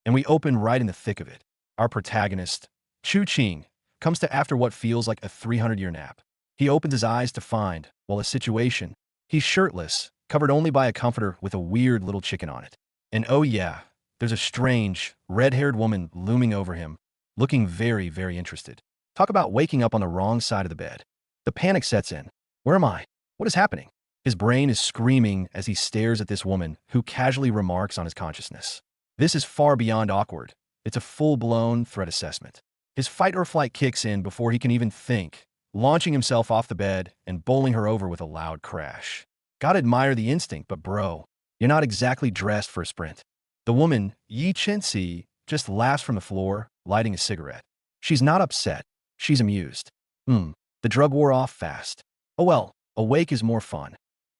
And we open right in the thick of it. Our protagonist, Chu Ching, comes to after what feels like a 300-year nap. He opens his eyes to find, well, a situation. He's shirtless, covered only by a comforter with a weird little chicken on it. And oh yeah, there's a strange, red-haired woman looming over him, looking very, very interested. Talk about waking up on the wrong side of the bed. The panic sets in. Where am I? What is happening? His brain is screaming as he stares at this woman who casually remarks on his consciousness. This is far beyond awkward. It's a full-blown threat assessment. His fight or flight kicks in before he can even think, launching himself off the bed and bowling her over with a loud crash. Gotta admire the instinct, but bro, you're not exactly dressed for a sprint. The woman, Yi Chen-si, just laughs from the floor, lighting a cigarette. She's not upset. She's amused. The drug wore off fast. Oh well, awake is more fun.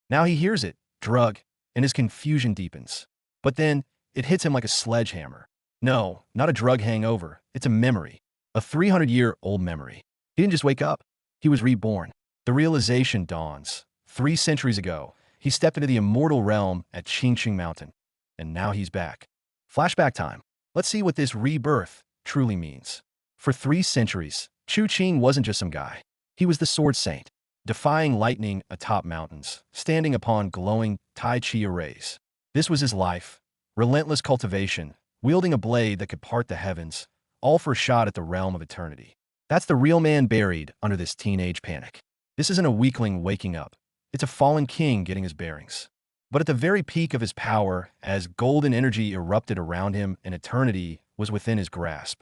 Now he hears it, drug, and his confusion deepens. But then, it hits him like a sledgehammer. No, not a drug hangover. It's a memory. A 300-year-old memory. He didn't just wake up. He was reborn. The realization dawns. 3 centuries ago, he stepped into the immortal realm at Qingqing Mountain. And now he's back. Flashback time. Let's see what this rebirth truly means. For 3 centuries, Chu Qing wasn't just some guy. He was the sword saint, defying lightning atop mountains, standing upon glowing Tai Chi arrays. This was his life. Relentless cultivation, wielding a blade that could part the heavens, all for a shot at the realm of eternity. That's the real man buried under this teenage panic. This isn't a weakling waking up. It's a fallen king getting his bearings. But at the very peak of his power, as golden energy erupted around him and eternity was within his grasp,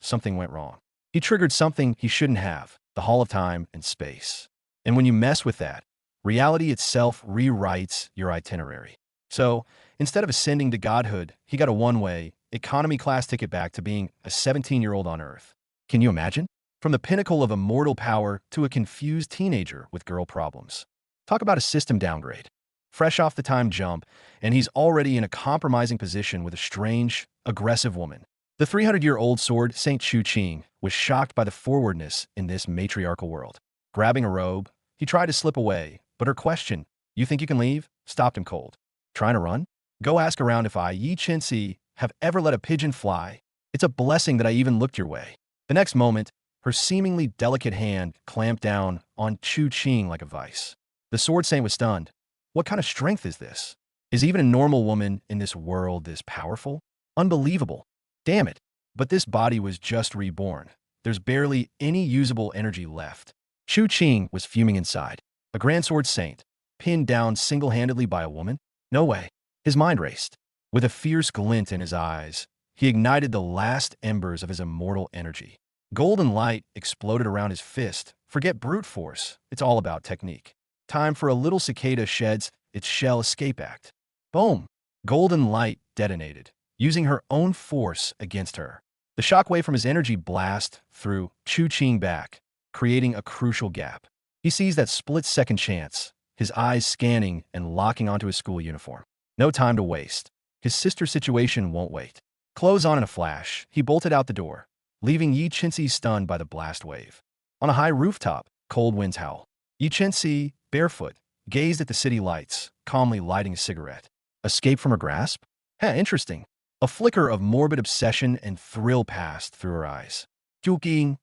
something went wrong. He triggered something he shouldn't have, the Hall of Time and Space. And when you mess with that, reality itself rewrites your itinerary. So, instead of ascending to godhood, he got a one-way, economy class ticket back to being a 17-year-old on Earth. Can you imagine? From the pinnacle of immortal power to a confused teenager with girl problems. Talk about a system downgrade. Fresh off the time jump, and he's already in a compromising position with a strange, aggressive woman. The 300-year-old sword Saint Chu Qing was shocked by the forwardness in this matriarchal world. Grabbing a robe, he tried to slip away, but her question, "You think you can leave?" stopped him cold. Trying to run? Go ask around if I, Yi Chen-si, have ever let a pigeon fly. It's a blessing that I even looked your way. The next moment, her seemingly delicate hand clamped down on Chu Qing like a vice. The sword saint was stunned. What kind of strength is this? Is even a normal woman in this world this powerful? Unbelievable. Damn it. But this body was just reborn. There's barely any usable energy left. Chu Qing was fuming inside. A grand sword saint, pinned down single-handedly by a woman? No way. His mind raced. With a fierce glint in his eyes, he ignited the last embers of his immortal energy. Golden light exploded around his fist. Forget brute force. It's all about technique. Time for a little cicada sheds its shell escape act. Boom! Golden light detonated, using her own force against her. The shockwave from his energy blast through Chu Qing back, creating a crucial gap. He sees that split-second chance, his eyes scanning and locking onto his school uniform. No time to waste. His sister's situation won't wait. Clothes on in a flash, he bolted out the door, leaving Yi Chen-si stunned by the blast wave. On a high rooftop, cold winds howl. Yi Chen-si, barefoot, gazed at the city lights, calmly lighting a cigarette. Escape from her grasp? Interesting. A flicker of morbid obsession and thrill passed through her eyes. Juking,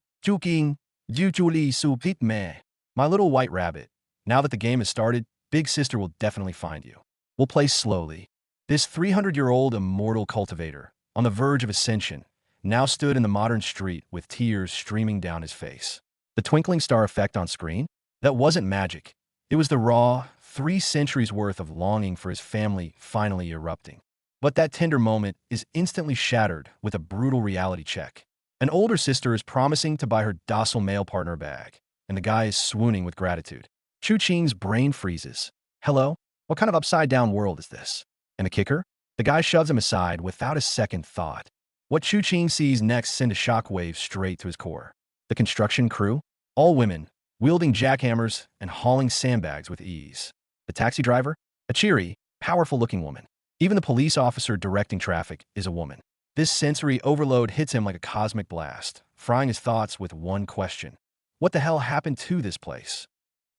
usually subit me. My little white rabbit. Now that the game has started, Big Sister will definitely find you. We'll play slowly. This 300-year-old immortal cultivator, on the verge of ascension, now stood in the modern street with tears streaming down his face. The twinkling star effect on screen? That wasn't magic. It was the raw, 3 centuries worth of longing for his family finally erupting. But that tender moment is instantly shattered with a brutal reality check. An older sister is promising to buy her docile male partner a bag, and the guy is swooning with gratitude. Chu Qing's brain freezes. Hello? What kind of upside-down world is this? And the kicker? The guy shoves him aside without a second thought. What Chu Qing sees next send a shockwave straight to his core. The construction crew? All women, wielding jackhammers and hauling sandbags with ease. The taxi driver? A cheery, powerful-looking woman. Even the police officer directing traffic is a woman. This sensory overload hits him like a cosmic blast, frying his thoughts with one question. What the hell happened to this place?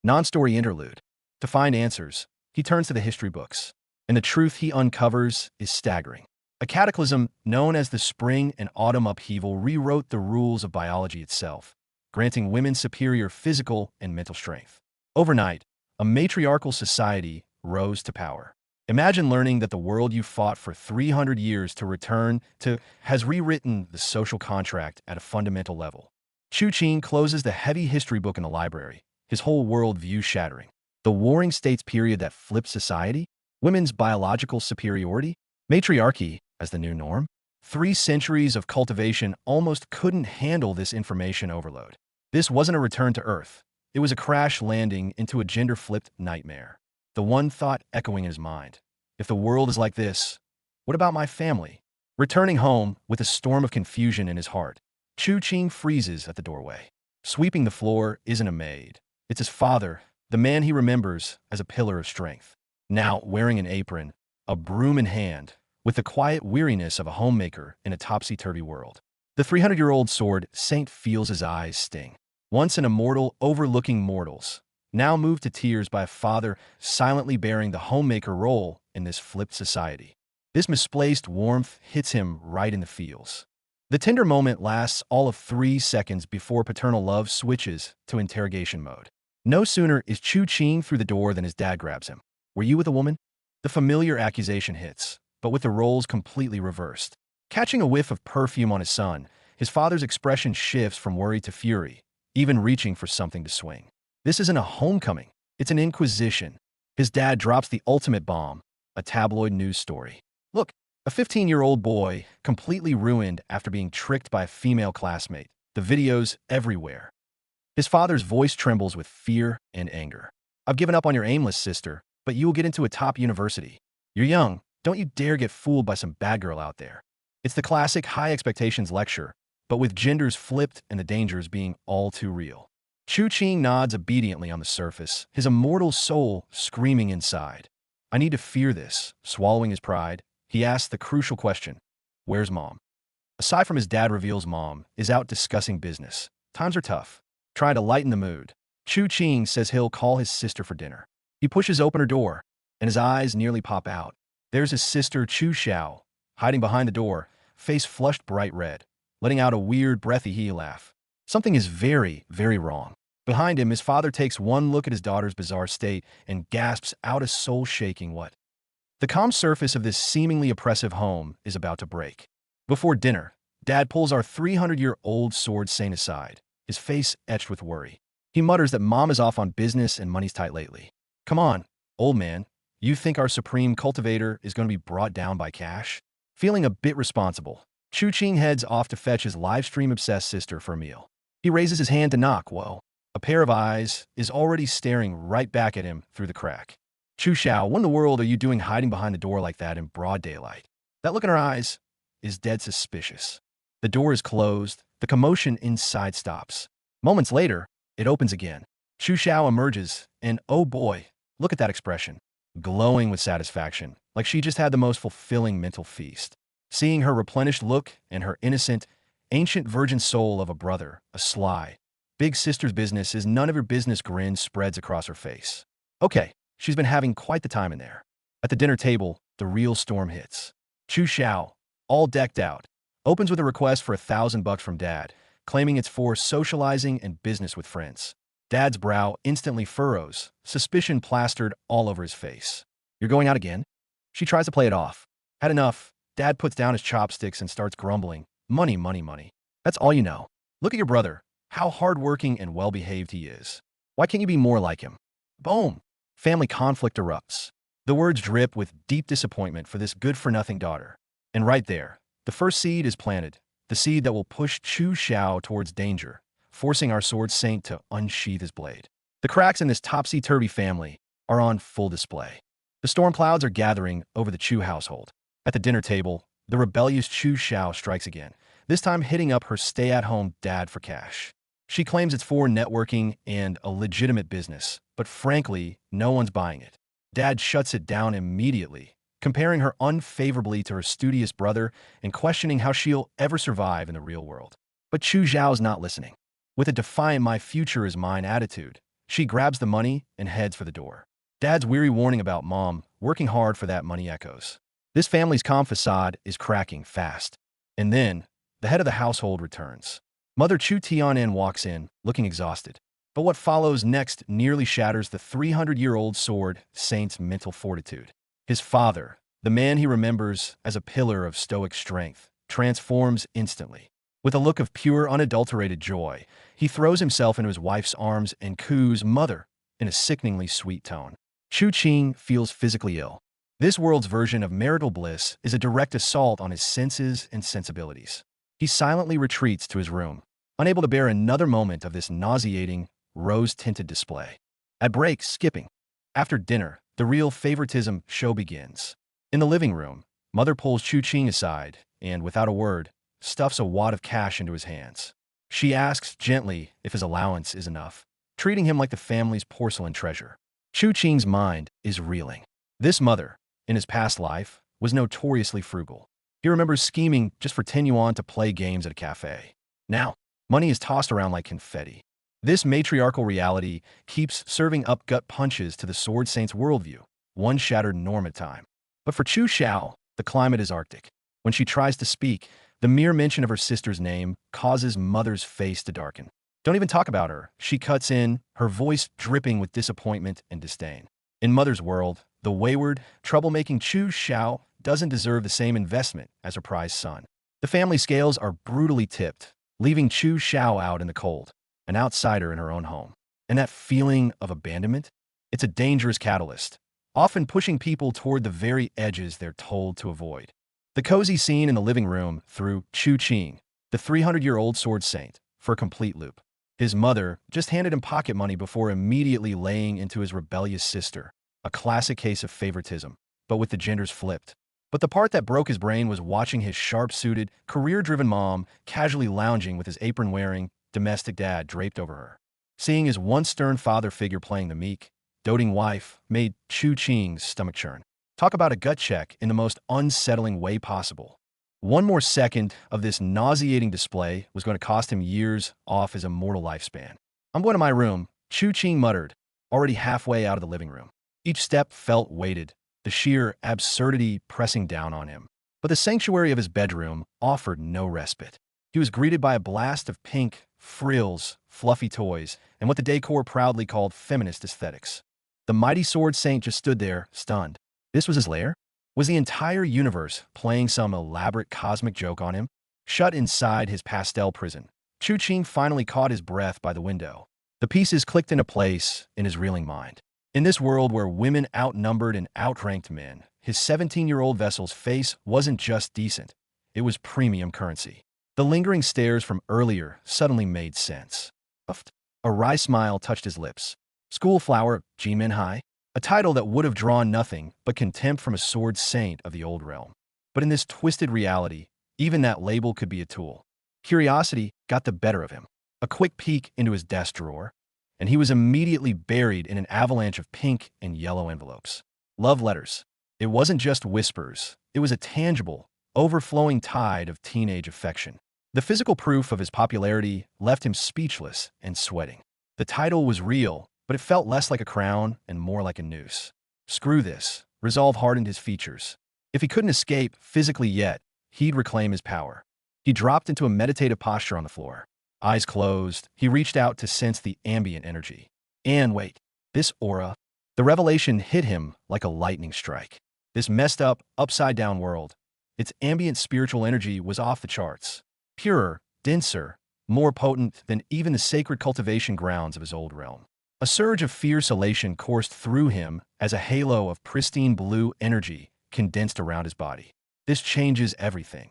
Non-story interlude. To find answers, he turns to the history books, and the truth he uncovers is staggering. A cataclysm known as the spring and autumn upheaval rewrote the rules of biology itself, granting women superior physical and mental strength. Overnight, a matriarchal society rose to power. Imagine learning that the world you fought for 300 years to return to has rewritten the social contract at a fundamental level. Chu Qing closes the heavy history book in the library, his whole world view shattering. The Warring States period that flipped society? Women's biological superiority? Matriarchy as the new norm? 3 centuries of cultivation almost couldn't handle this information overload. This wasn't a return to Earth. It was a crash landing into a gender-flipped nightmare. The one thought echoing in his mind: if the world is like this, what about my family? Returning home with a storm of confusion in his heart, Chu Qing freezes at the doorway. Sweeping the floor isn't a maid. It's his father, the man he remembers as a pillar of strength. Now wearing an apron, a broom in hand, with the quiet weariness of a homemaker in a topsy-turvy world. The 300-year-old sword saint feels his eyes sting. Once an immortal overlooking mortals, now moved to tears by a father silently bearing the homemaker role in this flipped society. This misplaced warmth hits him right in the feels. The tender moment lasts all of 3 seconds before paternal love switches to interrogation mode. No sooner is Chu Qing through the door than his dad grabs him. "Were you with a woman?" The familiar accusation hits, but with the roles completely reversed. Catching a whiff of perfume on his son, his father's expression shifts from worry to fury, even reaching for something to swing. This isn't a homecoming, it's an inquisition. His dad drops the ultimate bomb, a tabloid news story. Look, a 15-year-old boy completely ruined after being tricked by a female classmate. The videos everywhere. His father's voice trembles with fear and anger. "I've given up on your aimless sister, but you will get into a top university. You're young, don't you dare get fooled by some bad girl out there." It's the classic high expectations lecture, but with genders flipped and the dangers being all too real. Chu Qing nods obediently on the surface, his immortal soul screaming inside. "I need to fear this." Swallowing his pride, he asks the crucial question: "Where's Mom?" Aside from his dad reveals Mom is out discussing business. Times are tough. Trying to lighten the mood, Chu Qing says he'll call his sister for dinner. He pushes open her door, and his eyes nearly pop out. There's his sister Chu Xiao, hiding behind the door, face flushed bright red, letting out a weird breathy laugh. Something is very, very wrong. Behind him, his father takes one look at his daughter's bizarre state and gasps out a soul-shaking what. The calm surface of this seemingly oppressive home is about to break. Before dinner, Dad pulls our 300-year-old sword saint aside, his face etched with worry. He mutters that Mom is off on business and money's tight lately. "Come on, old man. You think our supreme cultivator is going to be brought down by cash?" Feeling a bit responsible, Chu Qing heads off to fetch his livestream-obsessed sister for a meal. He raises his hand to knock. Whoa. A pair of eyes is already staring right back at him through the crack. "Chu Xiao, what in the world are you doing hiding behind the door like that in broad daylight?" That look in her eyes is dead suspicious. The door is closed. The commotion inside stops. Moments later, it opens again. Chu Xiao emerges, and oh boy, look at that expression. Glowing with satisfaction, like she just had the most fulfilling mental feast. Seeing her replenished look and her innocent, ancient virgin soul of a brother, a sly, big sister's business is none of your business grin spreads across her face. Okay, she's been having quite the time in there. At the dinner table, the real storm hits. Chu Xiao, all decked out, opens with a request for $1,000 from Dad, claiming it's for socializing and business with friends. Dad's brow instantly furrows, suspicion plastered all over his face. "You're going out again?" She tries to play it off. Had enough, Dad puts down his chopsticks and starts grumbling. "Money, money, money. That's all you know. Look at your brother, how hardworking and well-behaved he is. Why can't you be more like him?" Boom! Family conflict erupts. The words drip with deep disappointment for this good-for-nothing daughter. And right there, the first seed is planted, the seed that will push Chu Xiao towards danger, forcing our sword saint to unsheath his blade. The cracks in this topsy-turvy family are on full display. The storm clouds are gathering over the Chu household. At the dinner table, the rebellious Chu Xiao strikes again, this time hitting up her stay-at-home dad for cash. She claims it's for networking and a legitimate business, but frankly, no one's buying it. Dad shuts it down immediately, comparing her unfavorably to her studious brother and questioning how she'll ever survive in the real world. But Chu Zhao's not listening. With a defiant "my future is mine" attitude, she grabs the money and heads for the door. Dad's weary warning about Mom working hard for that money echoes. This family's calm facade is cracking fast. And then, the head of the household returns. Mother Chu Tianan walks in, looking exhausted. But what follows next nearly shatters the 300-year-old sword saint's mental fortitude. His father, the man he remembers as a pillar of stoic strength, transforms instantly. With a look of pure, unadulterated joy, he throws himself into his wife's arms and coos "Mother" in a sickeningly sweet tone. Chu Qing feels physically ill. This world's version of marital bliss is a direct assault on his senses and sensibilities. He silently retreats to his room, unable to bear another moment of this nauseating, rose-tinted display. At break, skipping. After dinner, the real favoritism show begins. In the living room, Mother pulls Chu Qing aside and, without a word, stuffs a wad of cash into his hands. She asks gently if his allowance is enough, treating him like the family's porcelain treasure. Chu Qing's mind is reeling. This mother, in his past life, was notoriously frugal. He remembers scheming just for 10 yuan to play games at a cafe. Now, money is tossed around like confetti. This matriarchal reality keeps serving up gut punches to the Sword Saint's worldview, one shattered norm at a time. But for Chu Xiao, the climate is arctic. When she tries to speak, the mere mention of her sister's name causes Mother's face to darken. Don't even talk about her, she cuts in, her voice dripping with disappointment and disdain. In Mother's world, the wayward, troublemaking Chu Xiao doesn't deserve the same investment as her prized son. The family scales are brutally tipped, leaving Chu Xiao out in the cold, an outsider in her own home. And that feeling of abandonment? It's a dangerous catalyst, often pushing people toward the very edges they're told to avoid. The cozy scene in the living room threw Chu Qing, the 300-year-old sword saint, for a complete loop. His mother just handed him pocket money before immediately laying into his rebellious sister, a classic case of favoritism, but with the genders flipped. But the part that broke his brain was watching his sharp-suited, career-driven mom casually lounging with his apron-wearing, domestic dad draped over her. Seeing his once stern father figure playing the meek, doting wife made Chu Qing's stomach churn. Talk about a gut check in the most unsettling way possible. One more second of this nauseating display was going to cost him years off his immortal lifespan. "I'm going to my room," Chu Qing muttered, already halfway out of the living room. Each step felt weighted, the sheer absurdity pressing down on him. But the sanctuary of his bedroom offered no respite. He was greeted by a blast of pink, frills, fluffy toys, and what the decor proudly called feminist aesthetics. The mighty sword saint just stood there, stunned. This was his lair? Was the entire universe playing some elaborate cosmic joke on him? Shut inside his pastel prison, Chu Qing finally caught his breath by the window. The pieces clicked into place in his reeling mind. In this world where women outnumbered and outranked men, his 17-year-old vessel's face wasn't just decent, it was premium currency. The lingering stares from earlier suddenly made sense. A wry smile touched his lips. Schoolflower, Jimin Hai? A title that would have drawn nothing but contempt from a sword saint of the old realm. But in this twisted reality, even that label could be a tool. Curiosity got the better of him. A quick peek into his desk drawer, and he was immediately buried in an avalanche of pink and yellow envelopes. Love letters. It wasn't just whispers. It was a tangible, overflowing tide of teenage affection. The physical proof of his popularity left him speechless and sweating. The title was real, but it felt less like a crown and more like a noose. Screw this. Resolve hardened his features. If he couldn't escape physically yet, he'd reclaim his power. He dropped into a meditative posture on the floor. Eyes closed, he reached out to sense the ambient energy. And wait, this aura? The revelation hit him like a lightning strike. This messed up, upside-down world, its ambient spiritual energy was off the charts. Purer, denser, more potent than even the sacred cultivation grounds of his old realm. A surge of fierce elation coursed through him as a halo of pristine blue energy condensed around his body. This changes everything.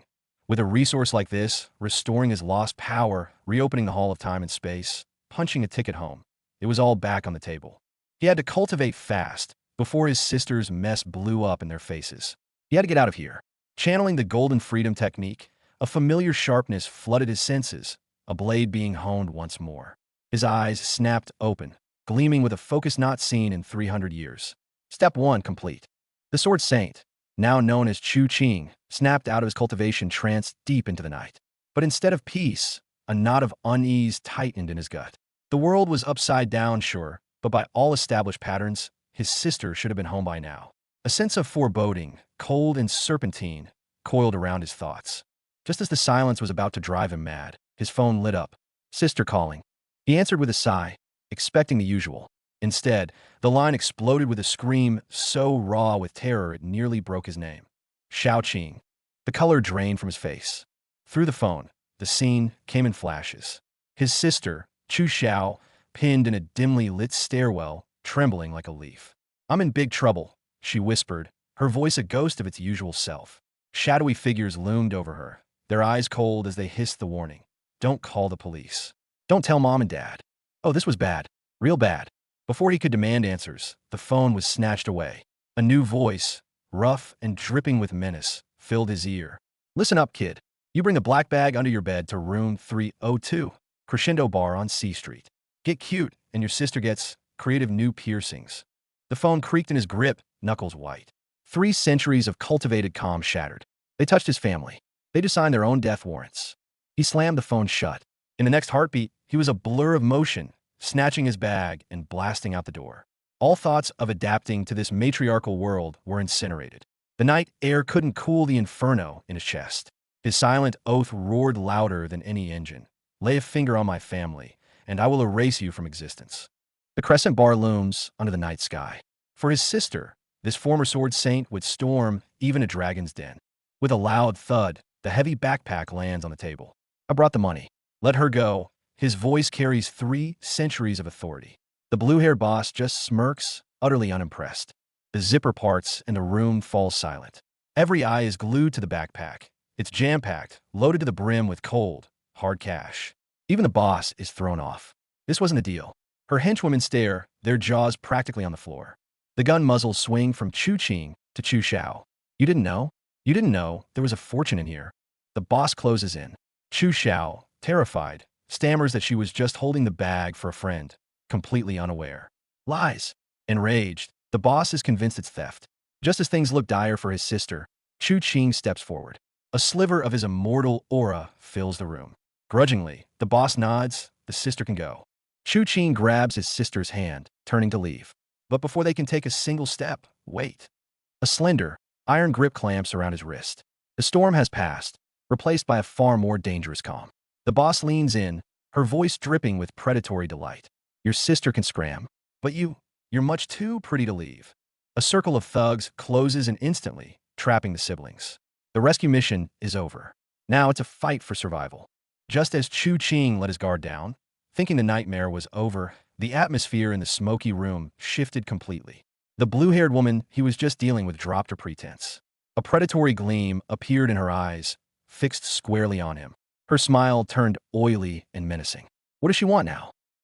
With a resource like this, restoring his lost power, reopening the Hall of Time and Space, punching a ticket home, it was all back on the table. He had to cultivate fast before his sister's mess blew up in their faces. He had to get out of here. Channeling the Golden Freedom technique, a familiar sharpness flooded his senses, a blade being honed once more. His eyes snapped open, gleaming with a focus not seen in 300 years. Step 1 complete. The Sword Saint, now known as Chu Qing, snapped out of his cultivation trance deep into the night. But instead of peace, a knot of unease tightened in his gut. The world was upside down, sure, but by all established patterns, his sister should have been home by now. A sense of foreboding, cold and serpentine, coiled around his thoughts. Just as the silence was about to drive him mad, his phone lit up. Sister calling. He answered with a sigh, expecting the usual. Instead, the line exploded with a scream so raw with terror it nearly broke his name. Xiao Qing. The color drained from his face. Through the phone, the scene came in flashes. His sister, Chu Xiao, pinned in a dimly lit stairwell, trembling like a leaf. I'm in big trouble, she whispered, her voice a ghost of its usual self. Shadowy figures loomed over her, their eyes cold as they hissed the warning. Don't call the police. Don't tell mom and dad. Oh, this was bad. Real bad. Before he could demand answers, the phone was snatched away. A new voice, rough and dripping with menace, filled his ear. Listen up, kid. You bring the black bag under your bed to room 302, Crescendo Bar on C Street. Get cute, and your sister gets creative new piercings. The phone creaked in his grip, knuckles white. 3 centuries of cultivated calm shattered. They touched his family. They just signed their own death warrants. He slammed the phone shut. In the next heartbeat, he was a blur of motion, snatching his bag and blasting out the door. All thoughts of adapting to this matriarchal world were incinerated. The night air couldn't cool the inferno in his chest. His silent oath roared louder than any engine. Lay a finger on my family, and I will erase you from existence. The crescent bar looms under the night sky. For his sister, this former sword saint would storm even a dragon's den. With a loud thud, the heavy backpack lands on the table. I brought the money. Let her go. His voice carries 3 centuries of authority. The blue-haired boss just smirks, utterly unimpressed. The zipper parts and the room falls silent. Every eye is glued to the backpack. It's jam-packed, loaded to the brim with cold, hard cash. Even the boss is thrown off. This wasn't a deal. Her henchwomen stare, their jaws practically on the floor. The gun muzzles swing from Chu Qing to Chu Xiao. You didn't know? You didn't know there was a fortune in here. The boss closes in. Chu Xiao, terrified, stammers that she was just holding the bag for a friend, completely unaware. Lies. Enraged, the boss is convinced it's theft. Just as things look dire for his sister, Chu Qing steps forward. A sliver of his immortal aura fills the room. Grudgingly, the boss nods, the sister can go. Chu Qing grabs his sister's hand, turning to leave. But before they can take a single step, wait. A slender, iron grip clamps around his wrist. The storm has passed, replaced by a far more dangerous calm. The boss leans in, her voice dripping with predatory delight. Your sister can scram, but you're much too pretty to leave. A circle of thugs closes in instantly, trapping the siblings. The rescue mission is over. Now it's a fight for survival. Just as Chu Qing let his guard down, thinking the nightmare was over, the atmosphere in the smoky room shifted completely. The blue-haired woman he was just dealing with dropped her pretense. A predatory gleam appeared in her eyes, fixed squarely on him. Her smile turned oily and menacing. What does she want now?